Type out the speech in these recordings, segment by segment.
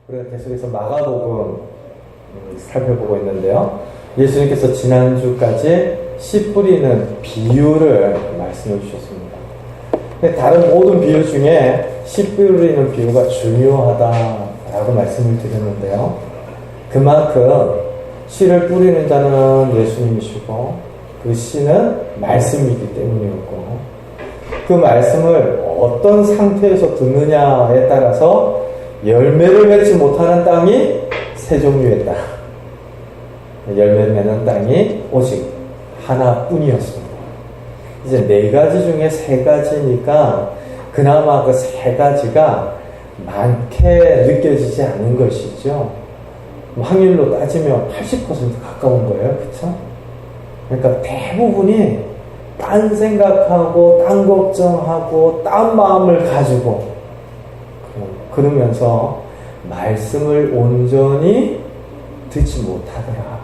우리가 계속해서 마가복음 살펴보고 있는데요. 예수님께서 지난주까지 씨 뿌리는 비유를 말씀해 주셨습니다. 근데 다른 모든 비유 중에 씨 뿌리는 비유가 중요하다라고 말씀을 드렸는데요. 그만큼 씨를 뿌리는 자는 예수님이시고 그 씨는 말씀이기 때문이었고, 그 말씀을 어떤 상태에서 듣느냐에 따라서 열매를 맺지 못하는 땅이 세 종류의 땅, 열매를 맺는 땅이 오직 하나뿐이었습니다. 이제 네 가지 중에 세 가지니까 그나마 그 세 가지가 많게 느껴지지 않는 것이죠. 확률로 따지면 80% 가까운 거예요. 그쵸? 그러니까 대부분이 딴 생각하고 딴 걱정하고 딴 마음을 가지고 그러면서 말씀을 온전히 듣지 못하더라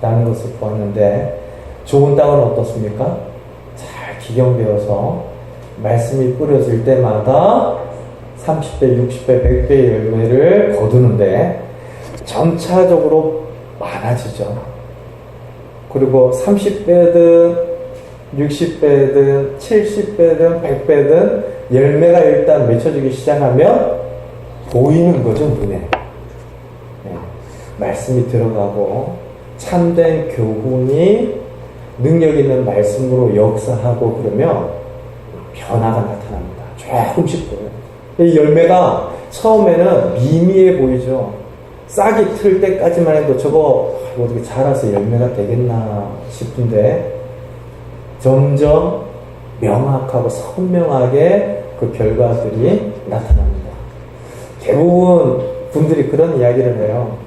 라는 것을 보았는데, 좋은 땅은 어떻습니까? 잘 기경되어서 말씀이 뿌려질 때마다 30배, 60배, 100배의 열매를 거두는데 점차적으로 많아지죠. 그리고 30배든 60배든 70배든 100배든 열매가 일단 맺혀지기 시작하면 보이는 거죠, 눈에. 네. 말씀이 들어가고 참된 교훈이 능력 있는 말씀으로 역사하고 그러면 변화가 나타납니다. 조금씩 보여요. 이 열매가 처음에는 미미해 보이죠. 싹이 틀 때까지만 해도 저거 어떻게 자라서 열매가 되겠나 싶은데 점점 명확하고 선명하게 그 결과들이 나타납니다. 대부분 분들이 그런 이야기를 해요.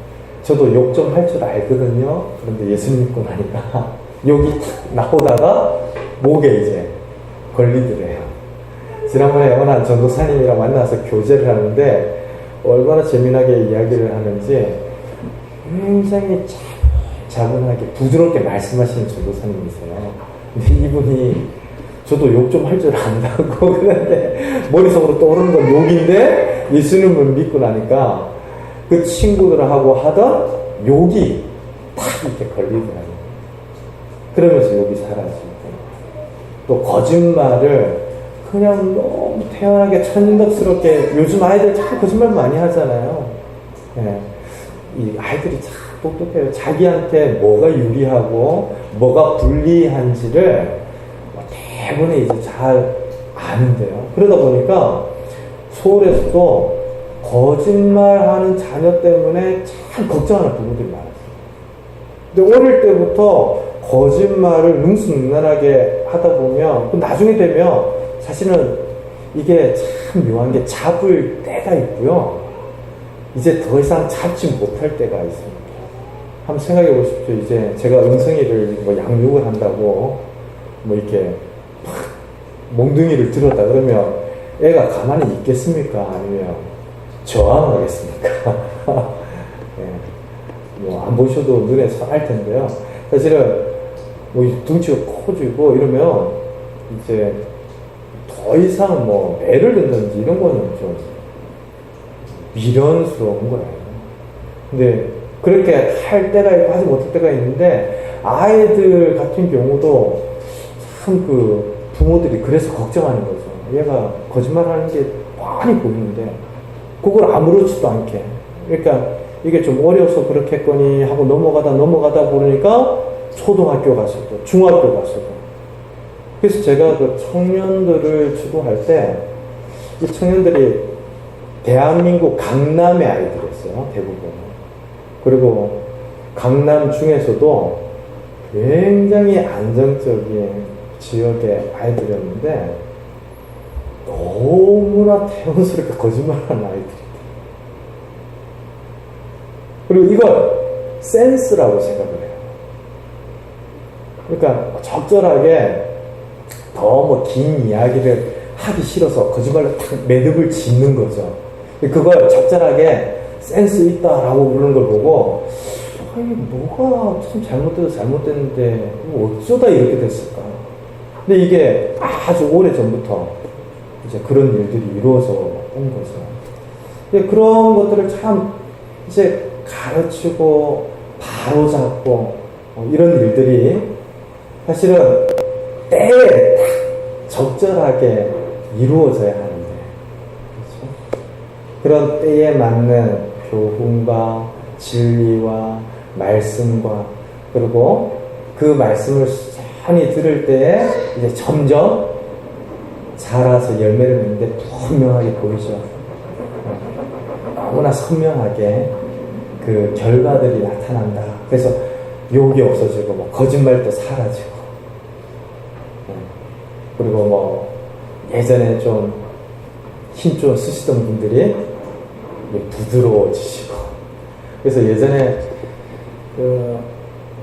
저도 욕 좀 할 줄 알거든요. 그런데 예수님 믿고 나니까 욕이 나오다가 목에 이제 걸리더래요. 지난번에 어느 전도사님이랑 만나서 교제를 하는데 얼마나 재미나게 이야기를 하는지 굉장히 차분하게 부드럽게 말씀하시는 전도사님이세요. 근데 이분이 저도 욕 좀 할 줄 안다고 그런데 머릿속으로 떠오르는 건 욕인데 예수님을 믿고 나니까 그 친구들하고 하던 욕이 탁 이렇게 걸리더라고요. 그러면서 욕이 사라지고, 또 거짓말을 그냥 너무 태연하게 천연덕스럽게, 요즘 아이들 참 거짓말 많이 하잖아요. 네. 이 아이들이 참 똑똑해요. 자기한테 뭐가 유리하고 뭐가 불리한지를 대부분이 이제 잘 아는데요. 그러다 보니까 서울에서도 거짓말하는 자녀 때문에 참 걱정하는 부모들이 많았어요. 근데 어릴 때부터 거짓말을 능수능란하게 하다 보면 나중에 되면 사실은 이게 참 묘한 게 잡을 때가 있고요. 이제 더 이상 잡지 못할 때가 있습니다. 한번 생각해 보십시오. 이제 제가 은성이를 뭐 양육을 한다고 뭐 이렇게 몽둥이를 들었다 그러면 애가 가만히 있겠습니까? 아니면 저항하겠습니까? 네. 뭐 안 보셔도 눈에 알 텐데요. 사실은 뭐 둥치가 커지고 이러면 이제 더 이상 뭐 애를 듣는지 이런 거는 좀 미련스러운 거예요. 근데 그렇게 할 때가 있고 하지 못할 때가 있는데, 아이들 같은 경우도 참 그 부모들이 그래서 걱정하는 거죠. 얘가 거짓말하는 게 많이 보이는데 그걸 아무렇지도 않게, 그러니까 이게 좀 어려서 그렇겠거니 하고 넘어가다 보니까 초등학교 가서도 중학교 가서도. 그래서 제가 그 청년들을 주도할 때 이 청년들이 대한민국 강남의 아이들이었어요, 대부분. 그리고 강남 중에서도 굉장히 안정적인 지역의 아이들이었는데 너무나 태연스럽게 거짓말하는 아이들이다. 그리고 이걸 센스라고 생각을 해요. 그러니까 적절하게 더 뭐 긴 이야기를 하기 싫어서 거짓말로 탁 매듭을 짓는 거죠. 그걸 적절하게 센스 있다라고 부르는 걸 보고, 아니 뭐가 참 잘못됐는데 어쩌다 이렇게 됐을까. 근데 이게 아주 오래 전부터 이제 그런 일들이 이루어져 온 거죠. 근데 그런 것들을 참 이제 가르치고 바로잡고 이런 일들이 사실은 때에 딱 적절하게 이루어져야 하는데, 그렇죠? 그런 때에 맞는 교훈과 진리와 말씀과, 그리고 그 말씀을 천히 들을 때에 이제 점점 자라서 열매를 맺는데 분명하게 보이죠. 너무나 선명하게 그 결과들이 나타난다. 그래서 욕이 없어지고, 뭐 거짓말도 사라지고, 그리고 뭐 예전에 좀 힘 좀 쓰시던 분들이 부드러워지시고. 그래서 예전에 그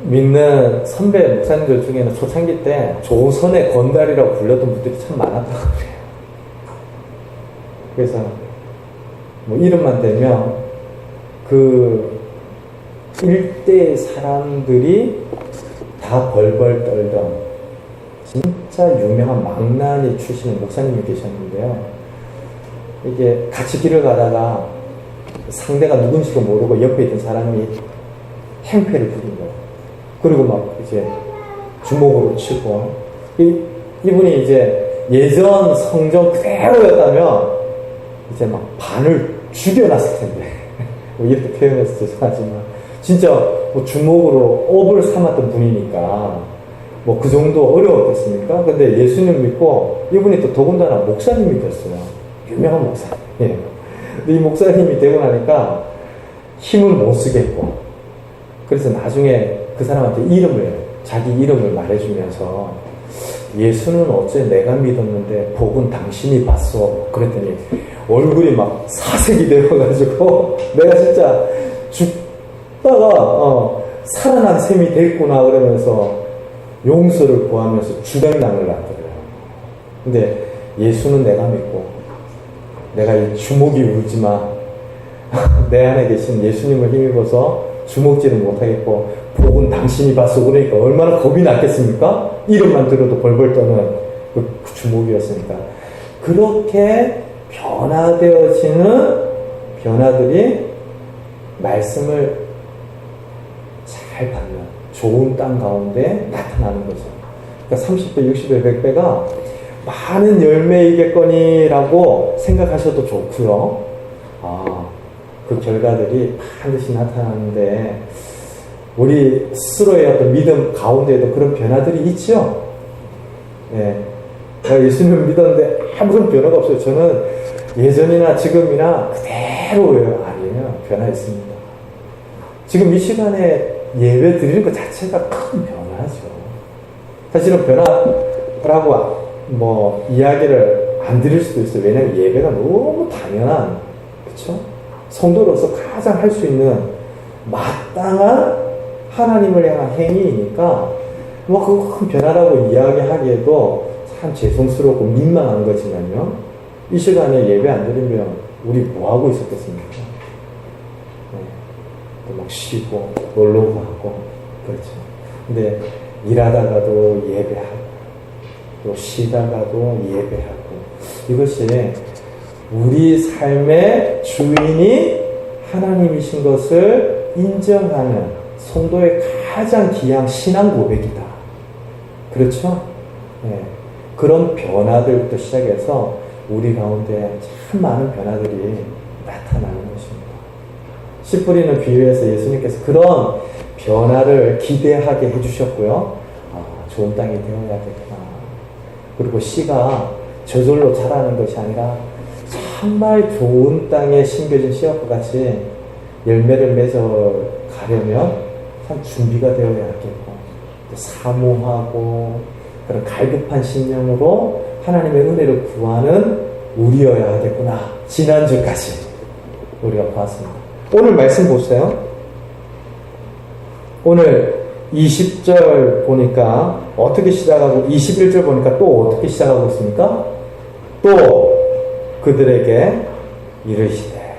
믿는 선배 목사님들 중에는 초창기 때 조선의 건달이라고 불렸던 분들이 참 많았다고 그래요. 그래서 뭐 이름만 대면 그 일대의 사람들이 다 벌벌 떨던 진짜 유명한 망나니 출신의 목사님이 계셨는데요. 이게 같이 길을 가다가 상대가 누군지도 모르고 옆에 있던 사람이 행패를 부린 거예요. 그리고 막 이제 주먹으로 치고, 이분이 이제 예전 성전 그대로였다면 이제 막 반을 죽여놨을 텐데 뭐 이렇게 표현해서 죄송하지만 진짜 뭐 주먹으로 업을 삼았던 분이니까 뭐 그 정도 어려웠겠습니까? 근데 예수님 믿고 이분이 또 더군다나 목사님이 됐어요. 유명한 목사님. 예. 근데 이 목사님이 되고 나니까 힘을 못 쓰겠고, 그래서 나중에 그 사람한테 자기 이름을 말해주면서 예수는 어째 내가 믿었는데 복은 당신이 봤어. 그랬더니 얼굴이 막 사색이 되어가지고 내가 진짜 죽다가 살아난 셈이 됐구나 그러면서 용서를 구하면서 주당랑을 났더래요. 근데 예수는 내가 믿고 내가 이 주먹이 울지만 내 안에 계신 예수님을 힘입어서 주먹질은 못하겠고 복은 당신이 봤어. 그러니까 얼마나 겁이 났겠습니까? 이름만 들어도 벌벌 떠는 그 주먹이었으니까. 그렇게 변화되어지는 변화들이 말씀을 잘 받는 좋은 땅 가운데 나타나는 거죠. 그러니까 30배, 60배, 100배가 많은 열매이겠거니라고 생각하셔도 좋고요. 그 결과들이 반드시 나타나는데 우리 스스로의 어떤 믿음 가운데에도 그런 변화들이 있죠. 네. 내가 예수님을 믿었는데 아무런 변화가 없어요. 저는 예전이나 지금이나 그대로예요. 아니에요. 변화 있습니다. 지금 이 시간에 예배 드리는 것 자체가 큰 변화죠. 사실은 변화라고 뭐 이야기를 안 드릴 수도 있어요. 왜냐하면 예배가 너무 당연한, 그렇죠? 성도로서 가장 할 수 있는 마땅한 하나님을 향한 행위이니까 뭐 그거 큰 변화라고 이야기하기에도 참 죄송스럽고 민망한 거지만요. 이 시간에 예배 안 드리면 우리 뭐 하고 있었겠습니까? 네. 또 막 쉬고 놀러 가고 그렇죠. 근데 일하다가도 예배하고 또 쉬다가도 예배하고, 이것이 우리 삶의 주인이 하나님이신 것을 인정하는 성도의 가장 귀한 신앙 고백이다. 그렇죠? 네. 그런 변화들부터 시작해서 우리 가운데 참 많은 변화들이 나타나는 것입니다. 씨 뿌리는 비유에서 예수님께서 그런 변화를 기대하게 해주셨고요. 좋은 땅이 되어야겠구나. 그리고 씨가 저절로 자라는 것이 아니라 정말 좋은 땅에 심겨진 씨앗과 같이 열매를 맺어 가려면 참 준비가 되어야겠고, 또 사모하고 그런 갈급한 심령으로 하나님의 은혜를 구하는 우리여야 하겠구나. 지난주까지 우리가 보았습니다. 오늘 말씀 보세요. 오늘 20절 보니까 어떻게 시작하고 21절 보니까 또 어떻게 시작하고 있습니까? 또 그들에게 이르시되.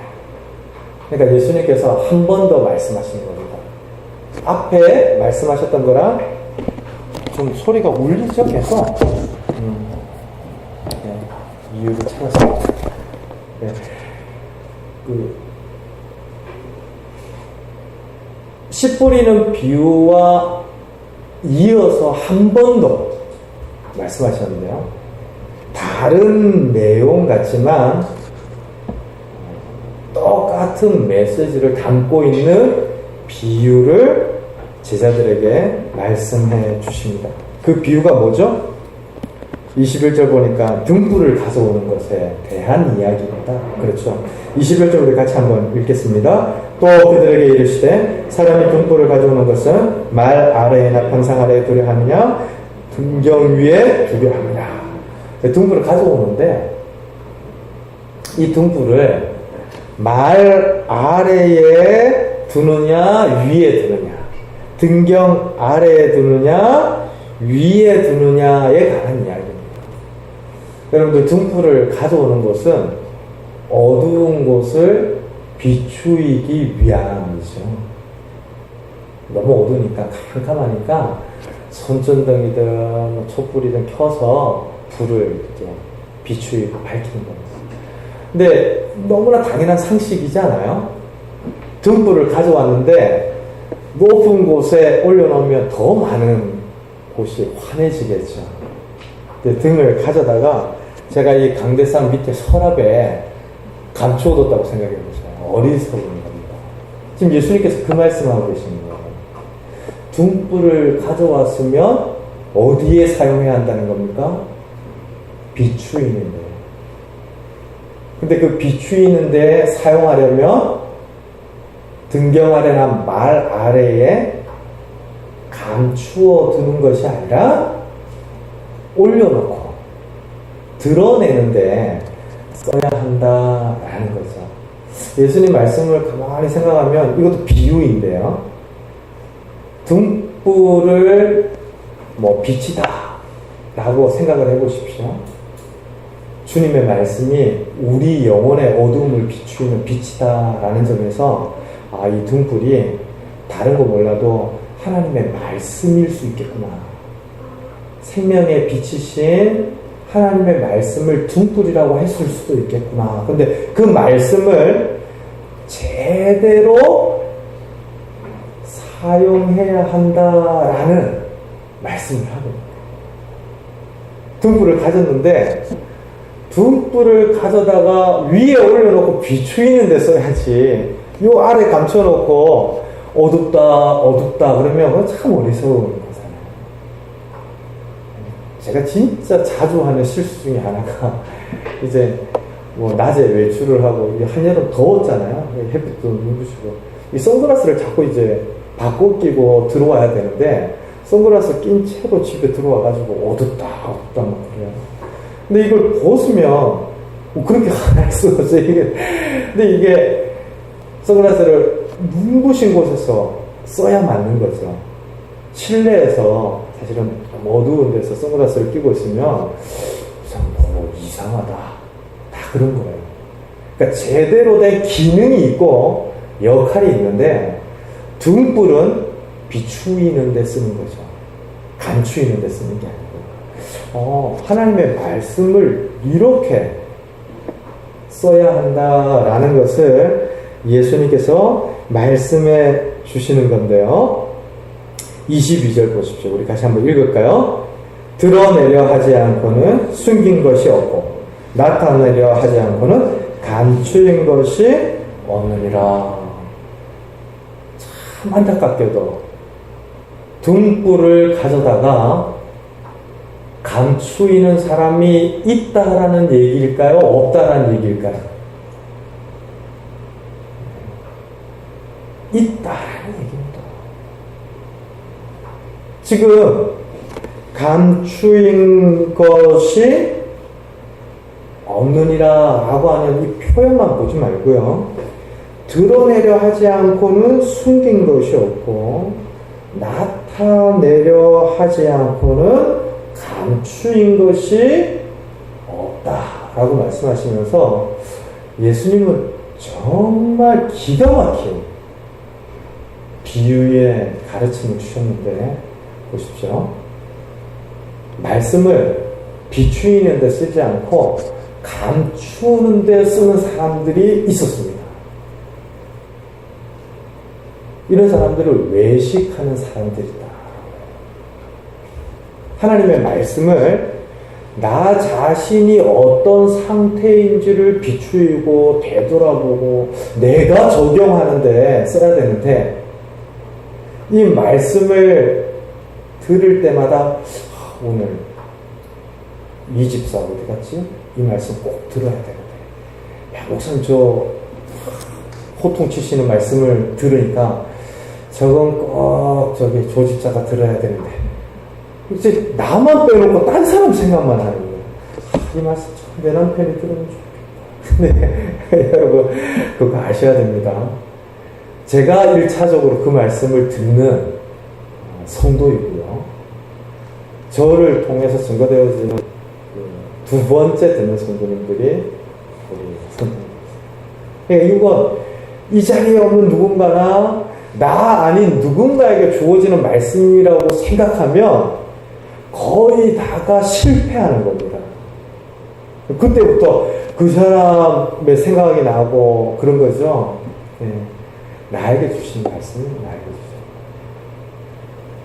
그러니까 예수님께서 한 번 더 말씀하신 겁니다. 앞에 말씀하셨던 거랑 좀 소리가 울리죠? 계속. 네, 이유를 찾았습니다. 네. 씨 뿌리는 비유와 이어서 한 번 더 말씀하셨는데요. 다른 내용 같지만 똑같은 메시지를 담고 있는 비유를 제자들에게 말씀해 주십니다. 그 비유가 뭐죠? 21절 보니까 등불을 가져오는 것에 대한 이야기입니다. 그렇죠. 21절 우리 같이 한번 읽겠습니다. 또 그들에게 이르시되 사람이 등불을 가져오는 것은 말 아래에나 평상 아래에 두려 하느냐 등경 위에 두려 하느냐. 등불을 가져오는데 이 등불을 말 아래에 두느냐 위에 두느냐, 등경 아래에 두느냐 위에 두느냐에 관한 이야기입니다. 여러분들 등불을 가져오는 것은 어두운 곳을 비추이기 위함이죠. 너무 어두우니까 캄캄하니까 손전등이든 촛불이든 켜서 불을 이렇게 비추이고 밝히는 겁니다. 근데 너무나 당연한 상식이잖아요. 등불을 가져왔는데 높은 곳에 올려놓으면 더 많은 곳이 환해지겠죠. 근데 등을 가져다가 제가 이 강대상 밑에 서랍에 감춰뒀다고 생각해보세요. 어리석은 겁니다. 지금 예수님께서 그 말씀하고 계시는 거예요. 등불을 가져왔으면 어디에 사용해야 한다는 겁니까? 비추이는 데. 근데 그 비추이는 데 사용하려면 등경 아래나 말 아래에 감추어 두는 것이 아니라 올려놓고 드러내는데 써야 한다라는 거죠. 예수님 말씀을 가만히 생각하면 이것도 비유인데요. 등불을 빛이다 라고 생각을 해보십시오. 주님의 말씀이 우리 영혼의 어두움을 비추는 빛이다 라는 점에서 이 등불이 다른 거 몰라도 하나님의 말씀일 수 있겠구나. 생명의 빛이신 하나님의 말씀을 등불이라고 했을 수도 있겠구나. 근데 그 말씀을 제대로 사용해야 한다라는 말씀을 하고 있습니다. 등불을 가졌는데 등불을 가져다가 위에 올려놓고 비추이는 데 써야지. 요 아래 감춰놓고 어둡다 그러면 그건 참 어리석은 거잖아요. 제가 진짜 자주 하는 실수 중에 하나가 이제 낮에 외출을 하고 한여름 더웠잖아요. 햇빛도 눈부시고 이 선글라스를 자꾸 이제 바꿔 끼고 들어와야 되는데 선글라스 낀 채로 집에 들어와가지고 어둡다 막 그래요. 근데 이걸 벗으면 그렇게 안 할 수가 없어요. 근데 이게 선글라스를 눈부신 곳에서 써야 맞는 거죠. 실내에서 사실은 어두운 데서 선글라스를 끼고 있으면 이상하다. 다 그런 거예요. 그러니까 제대로 된 기능이 있고 역할이 있는데 등불은 비추이는 데 쓰는 거죠. 감추이는 데 쓰는 게 아니고 하나님의 말씀을 이렇게 써야 한다라는 것을 예수님께서 말씀해 주시는 건데요. 22절 보십시오. 우리 다시 한번 읽을까요? 드러내려 하지 않고는 숨긴 것이 없고 나타내려 하지 않고는 감추인 것이 없느니라. 참 안타깝게도 등불을 가져다가 감추이는 사람이 있다라는 얘기일까요? 없다라는 얘기일까요? 있다라는 얘기입니다. 지금 감추인 것이 없느니라 라고 하는 이 표현만 보지 말고요. 드러내려 하지 않고는 숨긴 것이 없고 나타내려 하지 않고는 감추인 것이 없다라고 말씀하시면서 예수님은 정말 기가 막힌 비유의 가르침을 주셨는데 보십시오. 말씀을 비추이는 데 쓰지 않고 감추는 데 쓰는 사람들이 있었습니다. 이런 사람들을 외식하는 사람들이다. 하나님의 말씀을 나 자신이 어떤 상태인지를 비추이고 되돌아보고 내가 적용하는데 써야 되는데, 이 말씀을 들을 때마다 오늘 이 집사 어디 갔지? 이 말씀 꼭 들어야 되는데, 야 목사님 저 호통치시는 말씀을 들으니까 저건 꼭 저기 조 집사가 들어야 되는데, 이제 나만 빼놓고 딴 사람 생각만 하는 거예요. 이 말씀 참 내 남편이 들으면 좋겠다. 네, 여러분 그거 아셔야 됩니다. 제가 1차적으로 그 말씀을 듣는 성도이고요, 저를 통해서 증거되어지는 두 번째 듣는 성도님들이 우리 성도님입니다. 그러니까 이건 이 자리에 없는 누군가나 나 아닌 누군가에게 주어지는 말씀이라고 생각하면 거의 다가 실패하는 겁니다. 그때부터 그 사람의 생각이 나고 그런 거죠. 네. 나에게 주신 말씀은 나에게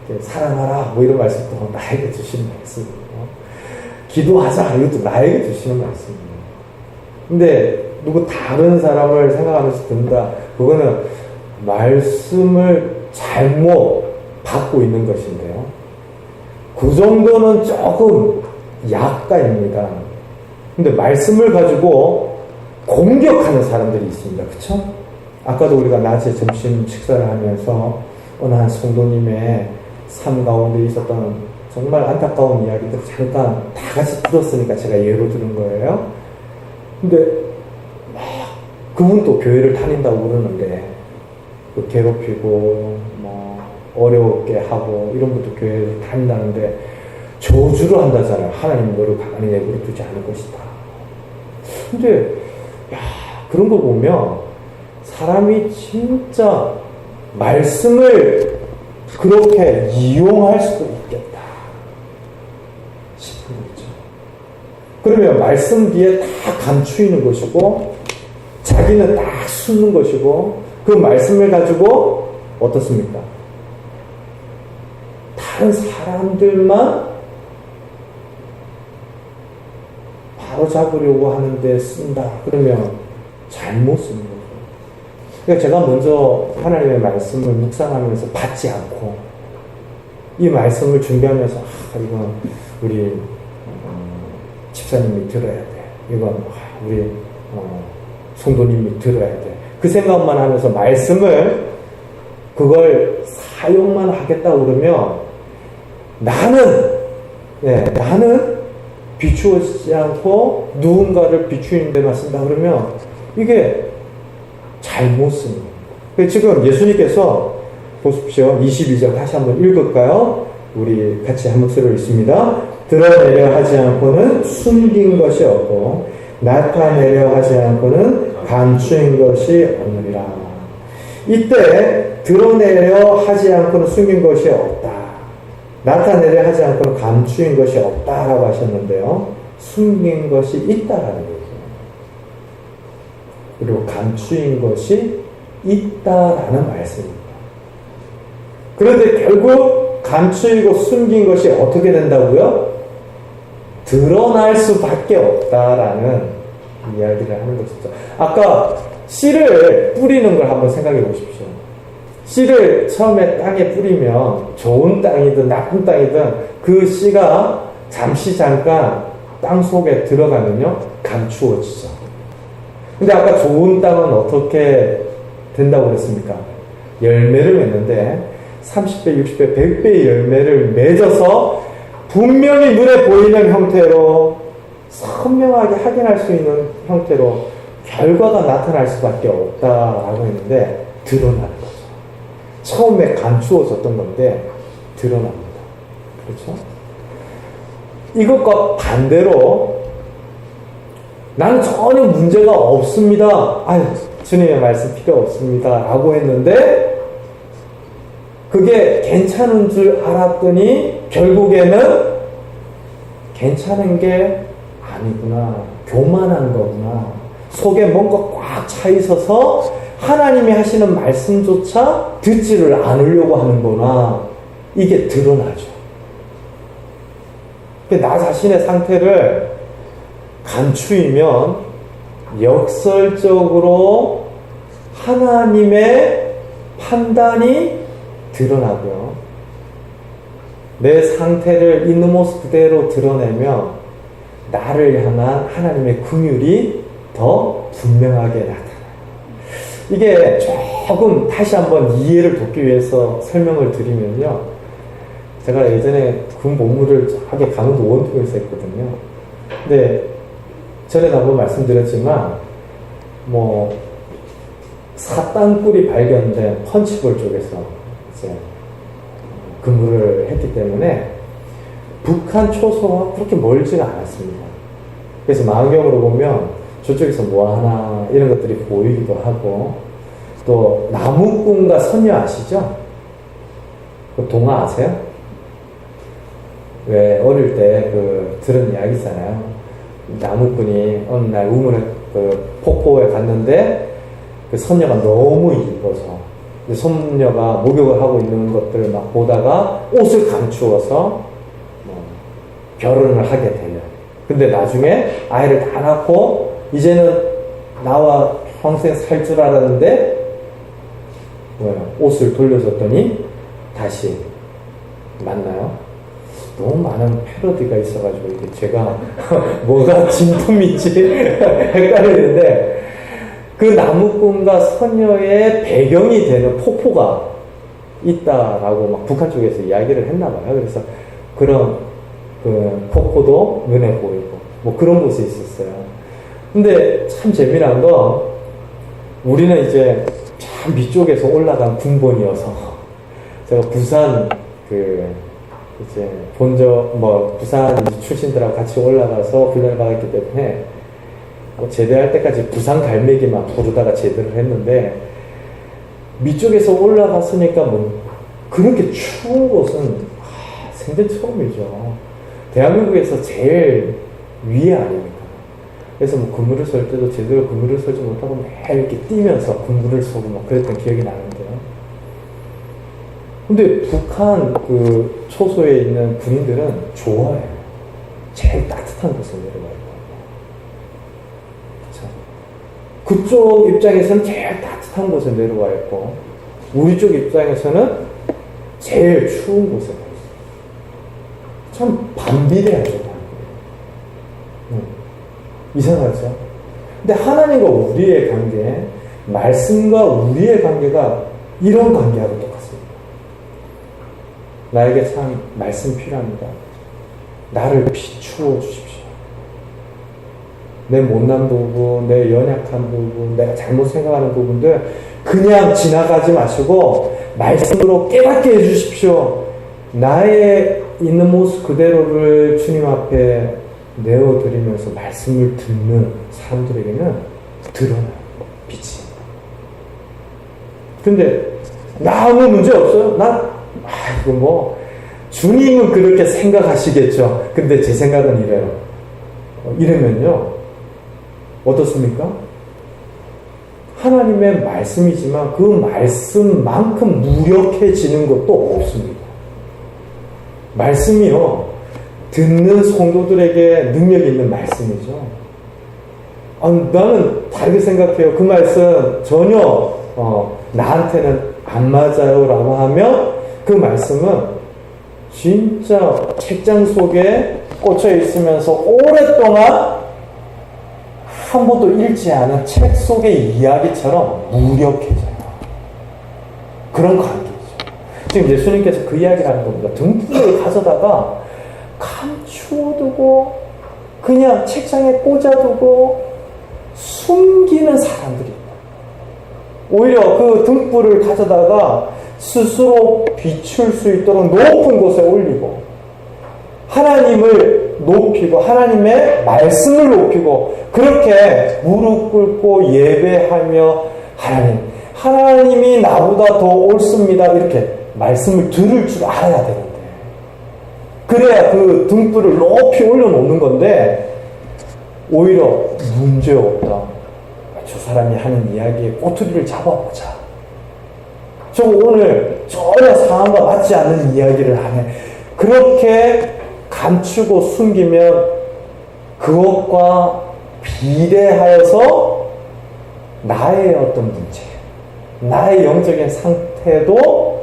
주신, 사랑하라 뭐 이런 말씀도 나에게 주시는 말씀이고, 기도하자 이것도 나에게 주시는 말씀이에요. 근데 누구 다른 사람을 생각하면서 듣는다, 그거는 말씀을 잘못 받고 있는 것인데요, 그 정도는 조금 약가입니다. 근데 말씀을 가지고 공격하는 사람들이 있습니다. 그쵸? 아까도 우리가 낮에 점심 식사를 하면서 어느 한 성도님의 삶 가운데 있었던 정말 안타까운 이야기들 잠깐 다 같이 들었으니까 제가 예로 들은 거예요. 근데 막 그분도 교회를 다닌다고 그러는데 괴롭히고 뭐 어렵게 하고 이런 것도 교회를 다닌다는데 저주를 한다잖아요. 하나님 너를 가만히 내버려 두지 않을 것이다. 근데 그런 거 보면 사람이 진짜 말씀을 그렇게 이용할 수도 있겠다 싶은 거죠. 그러면 말씀 뒤에 다 감추이는 것이고 자기는 딱 숨는 것이고, 그 말씀을 가지고 어떻습니까? 다른 사람들만 바로 잡으려고 하는데 쓴다. 그러면 잘못 쓰는 거죠. 그러니까 제가 먼저 하나님의 말씀을 묵상하면서 받지 않고 이 말씀을 준비하면서 이건 우리 집사님이 들어야 돼. 이건 우리 성도님이 들어야 돼. 그 생각만 하면서 말씀을 그걸 사용만 하겠다 그러면 나는 비추어지지 않고 누군가를 비추는 데만 쓴다 그러면 이게 잘못 쓰는 거예요. 지금 예수님께서 보십시오. 22절 다시 한번 읽을까요? 우리 같이 한 목소리로 읽습니다. 드러내려 하지 않고는 숨긴 것이 없고 나타내려 하지 않고는 감추인 것이 없느니라. 이때 드러내려 하지 않고는 숨긴 것이 없다, 나타내려 하지 않고는 감추인 것이 없다라고 하셨는데요, 숨긴 것이 있다라는 거죠. 그리고 감추인 것이 있다라는 말씀입니다. 그런데 결국 감추이고 숨긴 것이 어떻게 된다고요? 드러날 수밖에 없다라는 이야기를 하는 것이죠. 아까 씨를 뿌리는 걸 한번 생각해 보십시오. 씨를 처음에 땅에 뿌리면 좋은 땅이든 나쁜 땅이든 그 씨가 잠깐 땅 속에 들어가면요 감추어지죠. 근데 아까 좋은 땅은 어떻게 된다고 그랬습니까? 열매를 맺는데 30배, 60배, 100배의 열매를 맺어서 분명히 눈에 보이는 형태로 선명하게 확인할 수 있는 형태로 결과가 나타날 수밖에 없다라고 했는데 드러나는 거죠. 처음에 감추어졌던 건데 드러납니다. 그렇죠? 이것과 반대로 나는 전혀 문제가 없습니다. 아유, 주님의 말씀 필요 없습니다. 라고 했는데 그게 괜찮은 줄 알았더니 결국에는 괜찮은 게 아니구나. 교만한 거구나. 속에 뭔가 꽉 차 있어서 하나님이 하시는 말씀조차 듣지를 않으려고 하는구나. 이게 드러나죠. 나 자신의 상태를 감추이면 역설적으로 하나님의 판단이 드러나고요. 내 상태를 있는 모습 그대로 드러내면 나를 향한 하나님의 긍휼이 더 분명하게 나타나요. 이게 조금 다시 한번 이해를 돕기 위해서 설명을 드리면요. 제가 예전에 군 복무를 저기 강원도 원통에서 했거든요. 근데 전에도 한번 말씀드렸지만 사땅굴이 발견된 펀치볼 쪽에서 이제 근무를 했기 때문에 북한 초소와 그렇게 멀지가 않았습니다. 그래서 망원경으로 보면 저쪽에서 뭐 하나 이런 것들이 보이기도 하고, 또 나무꾼과 선녀 아시죠? 그 동화 아세요? 왜 어릴 때 들은 이야기 있잖아요. 나무꾼이 어느 날 우물에 폭포에 갔는데 그 선녀가 너무 이뻐서 선녀가 목욕을 하고 있는 것들을 막 보다가 옷을 감추어서 결혼을 하게 돼요. 근데 나중에 아이를 다 낳고 이제는 나와 평생 살 줄 알았는데 옷을 돌려줬더니 다시 만나요. 너무 많은 패러디가 있어가지고 이게 제가 뭐가 진품인지 헷갈리는데, 그 나무꾼과 선녀의 배경이 되는 폭포가 있다라고 막 북한 쪽에서 이야기를 했나봐요. 그래서 그런 폭포도 눈에 보이고 그런 곳이 있었어요. 근데 참 재미난 건 우리는 이제 참 위쪽에서 올라간 군번이어서 제가 부산 이제 부산 출신들하고 같이 올라가서 훈련을 받았기 때문에 제대할 때까지 부산 갈매기만 부르다가 제대를 했는데, 위쪽에서 올라갔으니까 그렇게 추운 곳은 생전 처음이죠. 대한민국에서 제일 위에 아닙니까? 그래서 근무를 설 때도 제대로 근무를 설지 못하고 매일 이렇게 뛰면서 근무를 서고 그랬던 기억이 나는데요. 근데 북한 초소에 있는 군인들은 좋아해요. 제일 따뜻한 곳에 내려가요. 그렇죠? 그쪽 입장에서는 제일 따뜻한 곳에 내려와 있고, 우리 쪽 입장에서는 제일 추운 곳에 가 있어요. 참 반비례하죠. 이상하죠? 근데 하나님과 우리의 관계, 말씀과 우리의 관계가 이런 관계하고 똑같습니다. 나에게 참 말씀 필요합니다. 나를 비추어 주십시오. 내 못난 부분, 내 연약한 부분, 내가 잘못 생각하는 부분들 그냥 지나가지 마시고 말씀으로 깨닫게 해주십시오. 나의 있는 모습 그대로를 주님 앞에 내어드리면서 말씀을 듣는 사람들에게는 드러나요. 빛이. 근데 나 아무 문제 없어요? 주님은 그렇게 생각하시겠죠. 근데 제 생각은 이래요. 이러면요, 어떻습니까? 하나님의 말씀이지만 그 말씀만큼 무력해지는 것도 없습니다. 말씀이요, 듣는 성도들에게 능력이 있는 말씀이죠. 나는 다르게 생각해요. 그 말씀 전혀 나한테는 안 맞아요 라고 하면 그 말씀은 진짜 책장 속에 꽂혀 있으면서 오랫동안 한 번도 읽지 않은 책 속의 이야기처럼 무력해져요. 그런 관계죠. 지금 예수님께서 그 이야기를 하는 겁니다. 등불을 가져다가 감추어두고 그냥 책장에 꽂아두고 숨기는 사람들이 있다. 오히려 그 등불을 가져다가 스스로 비출 수 있도록 높은 곳에 올리고 하나님을 높이고 하나님의 말씀을 높이고 그렇게 무릎 꿇고 예배하며 하나님이 나보다 더 옳습니다 이렇게 말씀을 들을 줄 알아야 되는데, 그래야 그 등불을 높이 올려놓는 건데 오히려 문제없다, 저 사람이 하는 이야기에 꼬투리를 잡아보자. 저 오늘 전혀 상황과 맞지 않는 이야기를 하네. 그렇게 감추고 숨기면 그것과 비례하여서 나의 어떤 문제, 나의 영적인 상태도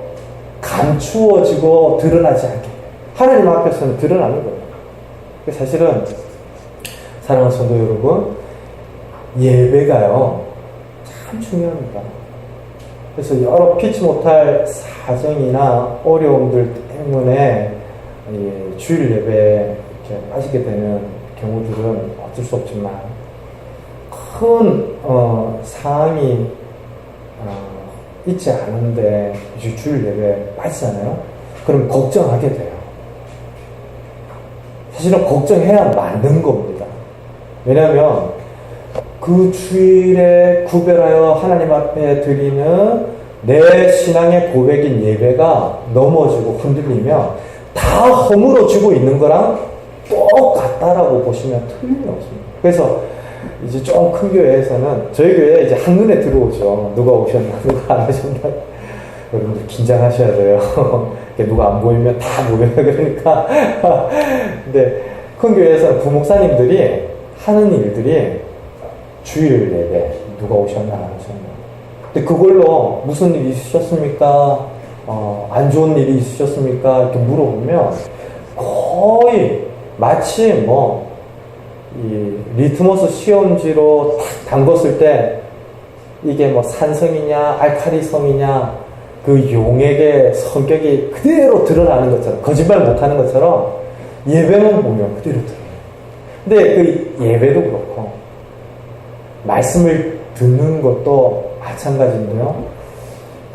감추어지고 드러나지 않게. 하나님 앞에서는 드러나는 거예요. 사실은 사랑하는 성도 여러분, 예배가요 참 중요합니다. 그래서 여러 피치 못할 사정이나 어려움들 때문에 주일 예배에 이렇게 빠지게 되는 경우들은 어쩔 수 없지만, 큰 상황이 있지 않은데 주일 예배에 빠지잖아요. 그럼 걱정하게 돼요. 사실은 걱정해야 맞는 겁니다. 왜냐하면 그 주일에 구별하여 하나님 앞에 드리는 내 신앙의 고백인 예배가 넘어지고 흔들리면 다 허물어지고 있는 거랑 똑같다라고 보시면 틀림없습니다. 그래서 이제 좀 큰 교회에서는, 저희 교회에 이제 한눈에 들어오죠. 누가 오셨나, 누가 안 오셨나. 여러분들 긴장하셔야 돼요. 누가 안 보이면 다 모여요. 그러니까. 근데 큰 교회에서는 부목사님들이 하는 일들이 주일 예배, 누가 오셨나, 안 오셨나. 근데 그걸로 무슨 일이 있으셨습니까? 안 좋은 일이 있으셨습니까? 이렇게 물어보면 거의 마치 이 리트머스 시험지로 탁 담궜을 때 이게 산성이냐, 알칼리성이냐, 그 용액의 성격이 그대로 드러나는 것처럼, 거짓말 못하는 것처럼 예배만 보면 그대로 드러나요. 근데 그 예배도 그렇고, 말씀을 듣는 것도 마찬가지인데요.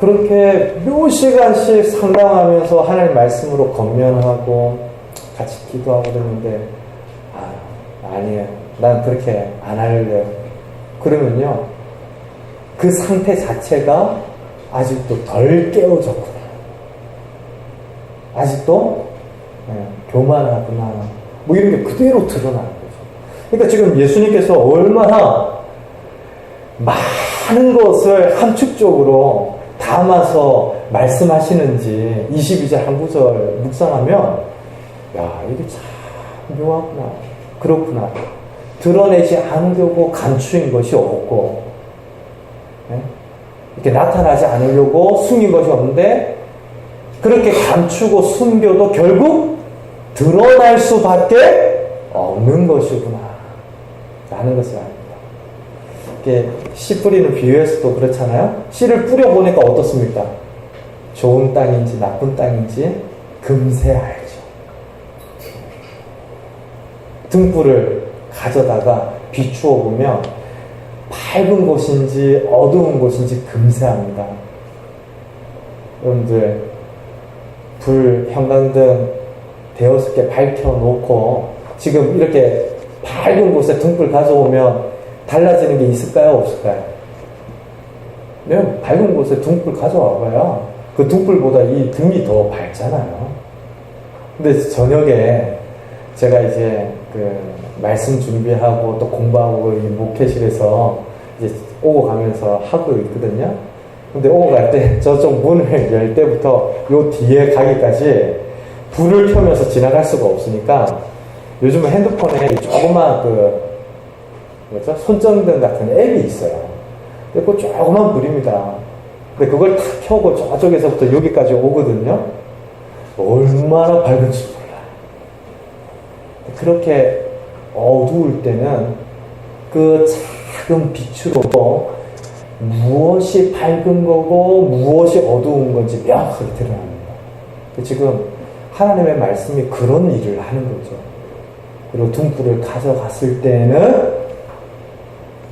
그렇게 몇 시간씩 상담하면서 하나님 말씀으로 권면하고 같이 기도하고 그러는데, 아니에요. 난 그렇게 안 할래요. 그러면요, 그 상태 자체가 아직도 덜 깨어졌구나. 아직도 교만하구나. 이런 게 그대로 드러나는 거죠. 그러니까 지금 예수님께서 얼마나 많은 것을 함축적으로 담아서 말씀하시는지 22절 한 구절 묵상하면, 야, 이게 참 묘하구나. 그렇구나. 드러내지 않으려고 감추인 것이 없고, 이렇게 나타나지 않으려고 숨긴 것이 없는데, 그렇게 감추고 숨겨도 결국 드러날 수밖에 없는 것이구나 라는 것을 압니다. 이렇게 씨 뿌리는 비유에서도 그렇잖아요. 씨를 뿌려보니까 어떻습니까? 좋은 땅인지 나쁜 땅인지 금세 알죠. 등불을 가져다가 비추어 보면 밝은 곳인지 어두운 곳인지 금세 압니다. 여러분들, 불, 형광등 대여섯 개 밝혀놓고 지금 이렇게 밝은 곳에 등불 가져오면 달라지는 게 있을까요? 없을까요? 네, 밝은 곳에 등불 가져와봐요. 그 등불보다 이 등이 더 밝잖아요. 근데 저녁에 제가 이제 말씀 준비하고 또 공부하고 이 목회실에서 이제 오고 가면서 하고 있거든요. 근데 오고 갈 때 저쪽 문을 열 때부터 요 뒤에 가기까지 불을 켜면서 지나갈 수가 없으니까 요즘은 핸드폰에 조그만 손전등 같은 앱이 있어요. 그 조그만 불입니다. 근데 그걸 탁 켜고 저쪽에서부터 여기까지 오거든요. 얼마나 밝은지 몰라요. 그렇게 어두울 때는 그 작은 빛으로도 무엇이 밝은 거고 무엇이 어두운 건지 명확하게 드러납니다. 지금 하나님의 말씀이 그런 일을 하는 거죠. 그리고 등불을 가져갔을 때는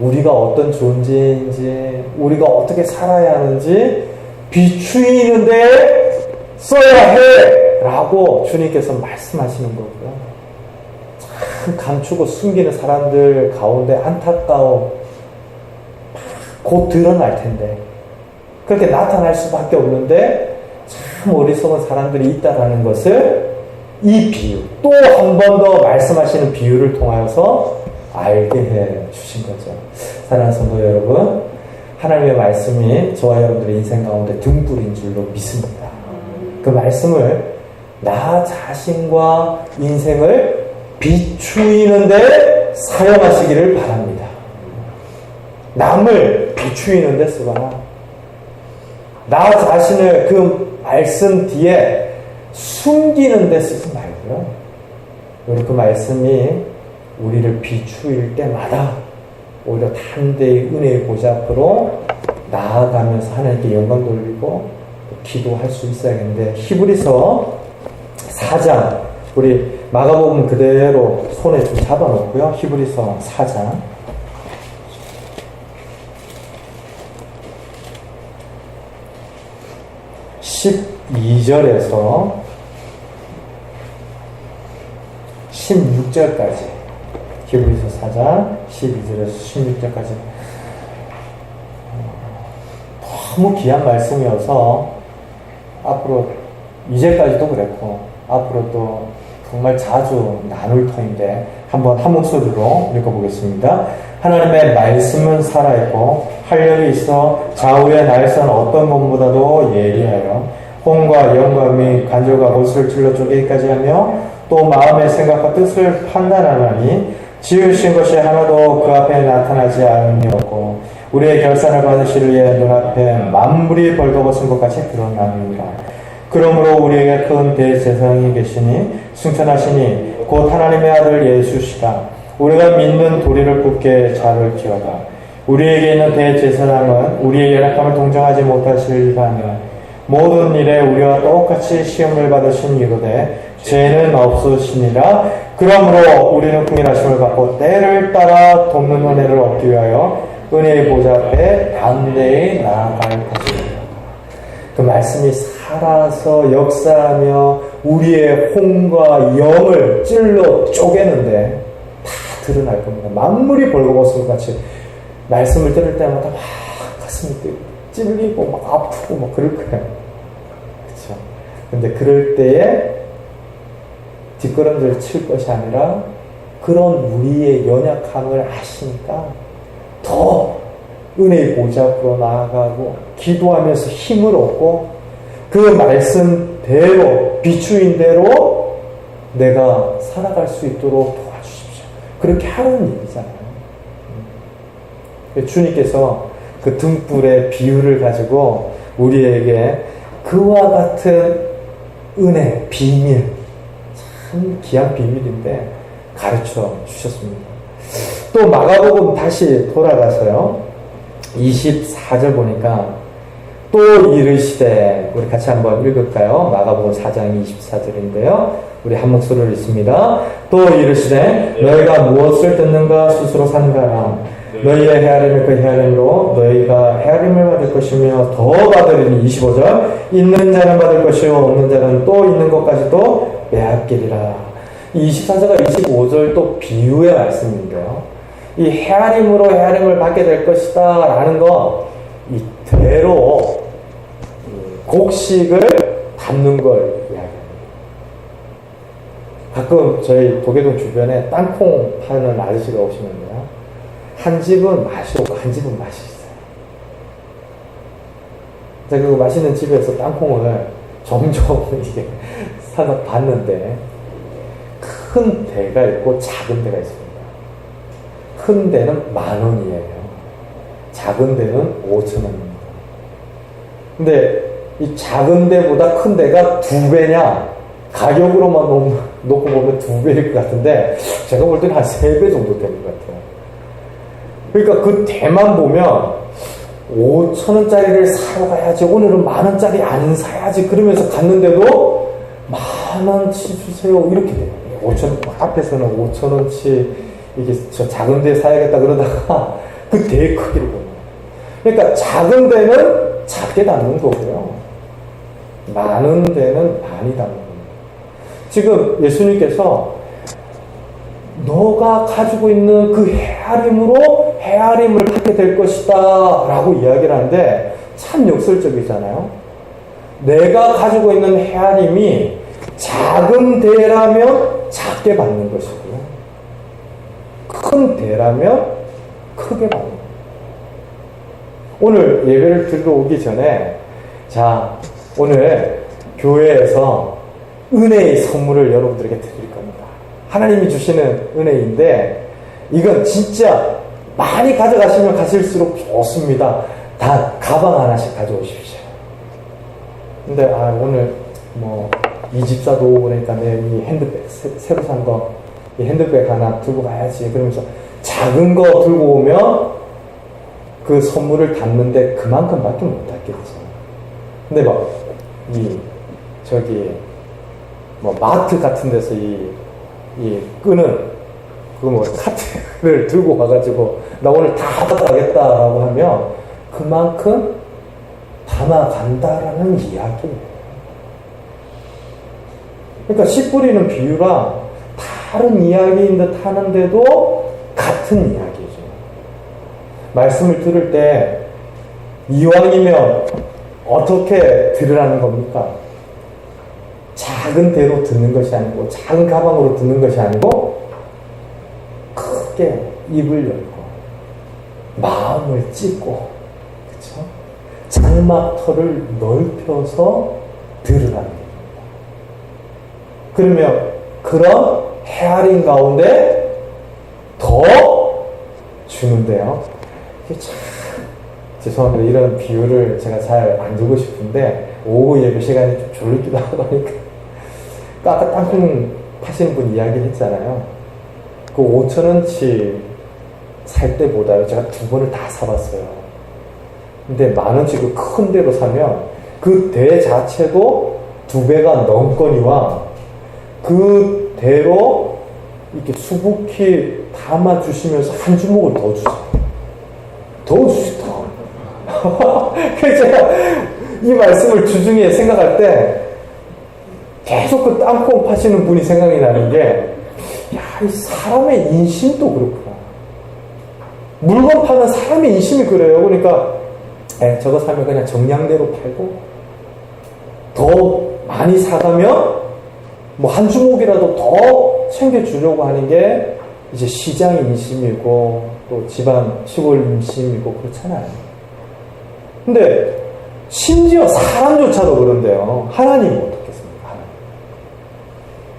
우리가 어떤 존재인지, 우리가 어떻게 살아야 하는지 비추이는데 써야 해! 라고 주님께서 말씀하시는 거고요. 참 감추고 숨기는 사람들 가운데 안타까움 곧 드러날 텐데, 그렇게 나타날 수밖에 없는데 참 어리석은 사람들이 있다라는 것을 이 비유, 또 한 번 더 말씀하시는 비유를 통하여서 알게 해 주신 거죠. 사랑하는 성도 여러분, 하나님의 말씀이 저와 여러분들의 인생 가운데 등불인 줄로 믿습니다. 그 말씀을 나 자신과 인생을 비추이는데 사용하시기를 바랍니다. 남을 비추이는데 쓰거나 나 자신을 그 말씀 뒤에 숨기는데 쓰지 말고요. 우리 그 말씀이 우리를 비추일 때마다 오히려 담대히 은혜의 보좌 앞으로 나아가면서 하나님께 영광 돌리고 기도할 수 있어야겠는데, 히브리서 4장, 우리 마가복음 그대로 손에 좀 잡아놓고요. 히브리서 4장 12절에서 16절까지, 히브리서 4장 12절에서 16절까지 너무 귀한 말씀이어서 앞으로 이제까지도 그랬고 앞으로도 정말 자주 나눌 터인데 한번 한 목소리로 읽어보겠습니다. 하나님의 말씀은 살아있고 활력이 있어 좌우의 날선 어떤 것보다도 예리하여 혼과 영과 및 관절과 못을 찔러 쪼개기까지 하며 또 마음의 생각과 뜻을 판단하나니 지으신 것이 하나도 그 앞에 나타나지 않으니었고 우리의 결산을 받으실 이의 눈앞에 만물이 벌거벗은 것 같이 드러나느니라. 그러므로 우리에게 큰 대제사장이 계시니 승천하시니 곧 하나님의 아들 예수시라. 우리가 믿는 도리를 굳게 잡을지어다. 우리에게 있는 대제사장은 우리의 연약함을 동정하지 못하실 리가 아니라 모든 일에 우리와 똑같이 시험을 받으신 이로되 죄는 없으시니라. 그러므로 우리는 긍휼하심을 받고 때를 따라 돕는 은혜를 얻기 위하여 은혜의 보좌 앞에 담대히 나아갈 것입니다. 그 말씀이 살아서 역사하며 우리의 혼과 영을 찔러 쪼개는데 다 드러날 겁니다. 만물이 벌거벗은 것 같이 말씀을 들을 때마다 막 가슴이 찔리고 막 아프고 막 그럴 거예요. 그렇죠? 근데 그럴 때에 뒷걸음질 칠 것이 아니라 그런 우리의 연약함을 아시니까 더 은혜의 보좌 앞으로 나아가고 기도하면서 힘을 얻고 그 말씀대로 비추인 대로 내가 살아갈 수 있도록 도와주십시오. 그렇게 하는 일이잖아요. 주님께서 그 등불의 비유를 가지고 우리에게 그와 같은 은혜, 비밀, 참 귀한 비밀인데 가르쳐 주셨습니다. 또 마가복음 다시 돌아가서요. 24절 보니까 또 이르시되, 우리 같이 한번 읽을까요? 마가복음 4장 24절인데요. 우리 한 목소리로 읽습니다. 또 이르시되 너희가 무엇을 듣는가 스스로 산가라. 너희의 헤아림이 그 헤아림으로 너희가 헤아림을 받을 것이며 더 받으리니. 25절 있는 자는 받을 것이요 없는 자는 또 있는 것까지도 빼앗기리라. 24절과 25절 또 비유의 말씀인데요. 이 헤아림으로 헤아림을 받게 될 것이다 라는 거, 이대로 곡식을 담는 걸 이야기합니다. 가끔 저희 도계동 주변에 땅콩 파는 아저씨가 오시는데요. 한 집은 맛이 없고 한 집은 맛이 있어요. 제가 그 맛있는 집에서 땅콩을 점점 이게 사서 봤는데 큰 데가 있고 작은 데가 있습니다. 큰 데는 10,000원이에요. 작은 데는 5,000원입니다. 근데 이 작은 데보다 큰 데가 2배냐? 가격으로만 놓고 보면 2배일 것 같은데 제가 볼 때는 한 3배 정도 되는 것 같아요. 그러니까 그 대만 보면 5,000원짜리를 사러 가야지, 오늘은 10,000원짜리 안 사야지 그러면서 갔는데도 10,000원치 주세요 이렇게 돼요. 5,000원, 앞에서는 5,000원치 이게 저 작은 데 사야겠다 그러다가 그 대 크기를 보는 거예요. 그러니까 작은 데는 작게 담는 거고요. 많은 데는 많이 담는 겁니다. 지금 예수님께서 너가 가지고 있는 그 헤아림으로 헤아림을 받게 될 것이다 라고 이야기를 하는데 참 역설적이잖아요. 내가 가지고 있는 헤아림이 작은 데라면 작게 받는 것이고요. 큰 대라면 크게 받는 거예요. 오늘 예배를 들러 오기 전에 자, 오늘 교회에서 은혜의 선물을 여러분들에게 드릴 겁니다. 하나님이 주시는 은혜인데 이건 진짜 많이 가져가시면 가실수록 좋습니다. 다 가방 하나씩 가져오십시오. 근데 오늘 이 집사도 오고 그러니까 내 이 핸드백 새로 산 거 이 핸드백 하나 들고 가야지 그러면서 작은 거 들고 오면 그 선물을 담는데 그만큼밖에 못 담겠죠. 근데 마트 같은 데서 이 끄는 카트를 들고 가가지고 나 오늘 다 받아가겠다라고 하면 그만큼 담아간다라는 이야기예요. 그러니까 씨 뿌리는 비유랑 다른 이야기인 듯 하는데도 같은 이야기죠. 말씀을 들을 때 이왕이면 어떻게 들으라는 겁니까? 작은 대로 듣는 것이 아니고 작은 가방으로 듣는 것이 아니고 크게 입을 열고 마음을 찢고 그렇죠? 장막터를 넓혀서 들으라는 겁니다. 그러면 그런 헤아림 가운데 더 주는데요. 이게 참 죄송합니다. 이런 비유를 제가 잘 안 두고 싶은데 오후 예배 시간이 좀 졸리기도 하고 하니까 아까 땅콩 파시는 분 이야기 했잖아요. 그 5,000원치 살 때보다요 제가 2번을 다 사봤어요. 근데 10,000원치 그 큰 대로 사면 그 대 자체도 2배가 넘거니와 그 대로 이렇게 수북히 담아주시면서 한 주먹을 더 주세요. 더 주시더. 그래서 제가 이 말씀을 주중에 생각할 때 계속 그 땅콩 파시는 분이 생각이 나는 게 이 사람의 인심도 그렇구나. 물건 파는 사람의 인심이 그래요. 그러니까 저거 사면 그냥 정량대로 팔고 더 많이 사가면 한 주먹이라도 더 챙겨주려고 하는 게 이제 시장 인심이고 또 지방 시골 인심이고 그렇잖아요. 근데 심지어 사람조차도 그런데요. 하나님은 어떻겠습니까?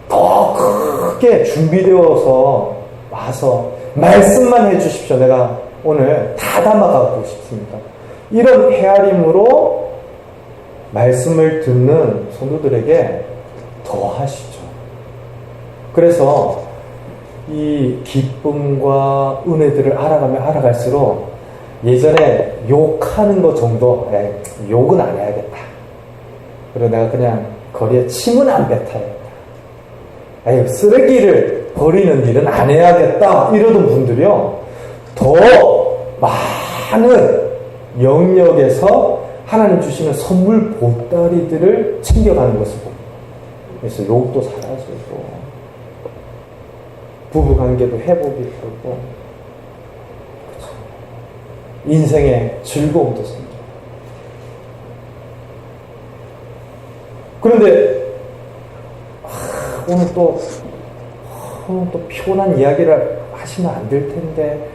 더 크게 준비되어서 와서 말씀만 해주십시오. 내가 오늘 다 담아가고 싶습니다. 이런 헤아림으로 말씀을 듣는 성도들에게 더 하시죠. 그래서 이 기쁨과 은혜들을 알아가면 알아갈수록 예전에 욕하는 것 정도, 욕은 안 해야겠다. 그리고 내가 그냥 거리에 침은 안 뱉어야겠다. 쓰레기를 버리는 일은 안 해야겠다. 이러던 분들이요. 더 많은 영역에서 하나님 주시는 선물 보따리들을 챙겨가는 것을 봅니다. 그래서 욕도 사라지고 부부관계도 회복이 되고 그렇죠. 인생의 즐거움도 생기고 그런데 오늘 또 피곤한 이야기를 하시면 안 될 텐데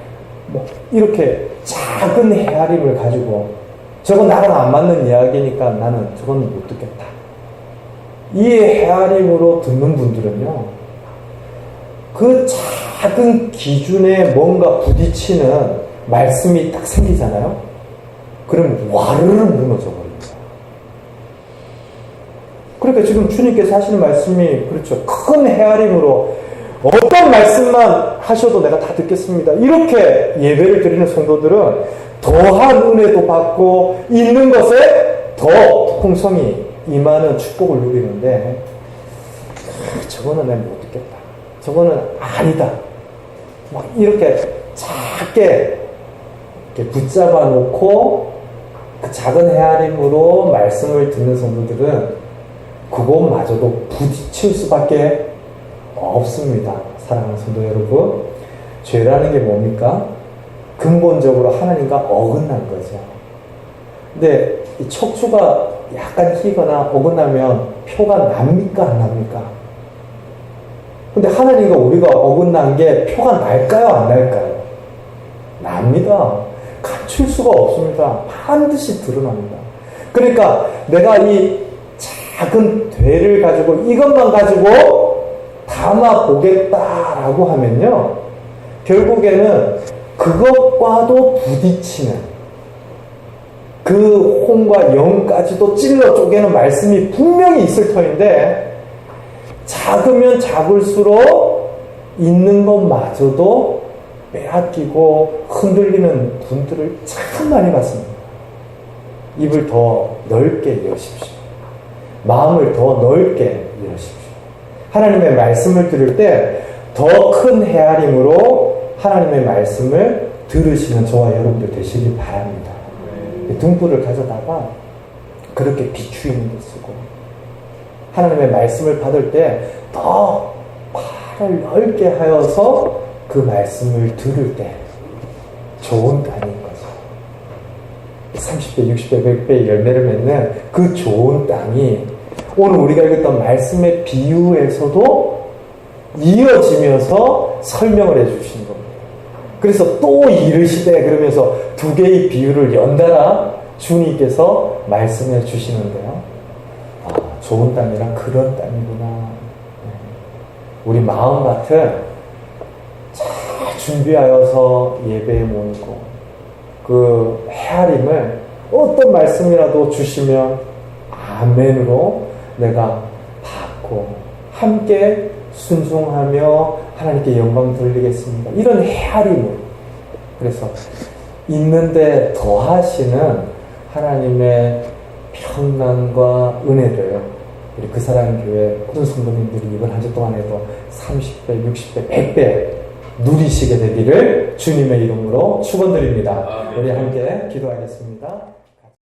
이렇게 작은 헤아림을 가지고 저건 나랑 안 맞는 이야기니까 나는 저건 못 듣겠다. 이 헤아림으로 듣는 분들은요, 그 작은 기준에 뭔가 부딪히는 말씀이 딱 생기잖아요? 그럼 와르르 무너져 버립니다. 그러니까 지금 주님께서 하시는 말씀이 그렇죠. 큰 헤아림으로 어떤 말씀만 하셔도 내가 다 듣겠습니다. 이렇게 예배를 드리는 성도들은 더한 은혜도 받고 있는 것에 더 풍성이 임하는 축복을 누리는데 저거는 내가 못 듣겠다. 저거는 아니다. 이렇게 작게 이렇게 붙잡아 놓고 그 작은 헤아림으로 말씀을 듣는 성도들은 그것마저도 부딪힐 수밖에 없습니다. 사랑하는 성도 여러분, 죄라는 게 뭡니까? 근본적으로 하나님과 어긋난 거죠. 근데 이 척추가 약간 희거나 어긋나면 표가 납니까? 안 납니까? 근데 하나님과 우리가 어긋난 게 표가 날까요? 안 날까요? 납니다. 감출 수가 없습니다. 반드시 드러납니다. 그러니까 내가 이 작은 되를 가지고 이것만 가지고 담아 보겠다라고 하면요, 결국에는 그것과도 부딪히는, 그 혼과 영까지도 찔러 쪼개는 말씀이 분명히 있을 터인데, 작으면 작을수록 있는 것마저도 빼앗기고 흔들리는 분들을 참 많이 봤습니다. 입을 더 넓게 여십시오. 마음을 더 넓게 여십시오. 하나님의 말씀을 들을 때 더 큰 헤아림으로 하나님의 말씀을 들으시는 저와 여러분들 되시길 바랍니다. 등불을 가져다가 그렇게 비추 있는 데 쓰고, 하나님의 말씀을 받을 때 더 팔을 넓게 하여서 그 말씀을 들을 때 좋은 땅인 거죠. 30배, 60배, 100배의 열매를 맺는 그 좋은 땅이 오늘 우리가 읽었던 말씀의 비유에서도 이어지면서 설명을 해주신 겁니다. 그래서 또 이르시되 그러면서 두 개의 비유를 연달아 주님께서 말씀해 주시는데요. 아, 좋은 땅이란 그런 땅이구나. 우리 마음밭을 잘 준비하여서 예배에 모이고 그 헤아림을 어떤 말씀이라도 주시면 아멘으로 내가 받고 함께 순종하며 하나님께 영광 돌리겠습니다. 이런 헤아림을, 그래서 있는데 더하시는 하나님의 평강과 은혜를 우리 그 사랑 교회 모든 성도님들이 이번 한 주 동안에도 30배, 60배, 100배 누리시게 되기를 주님의 이름으로 축원드립니다. 우리 함께 기도하겠습니다.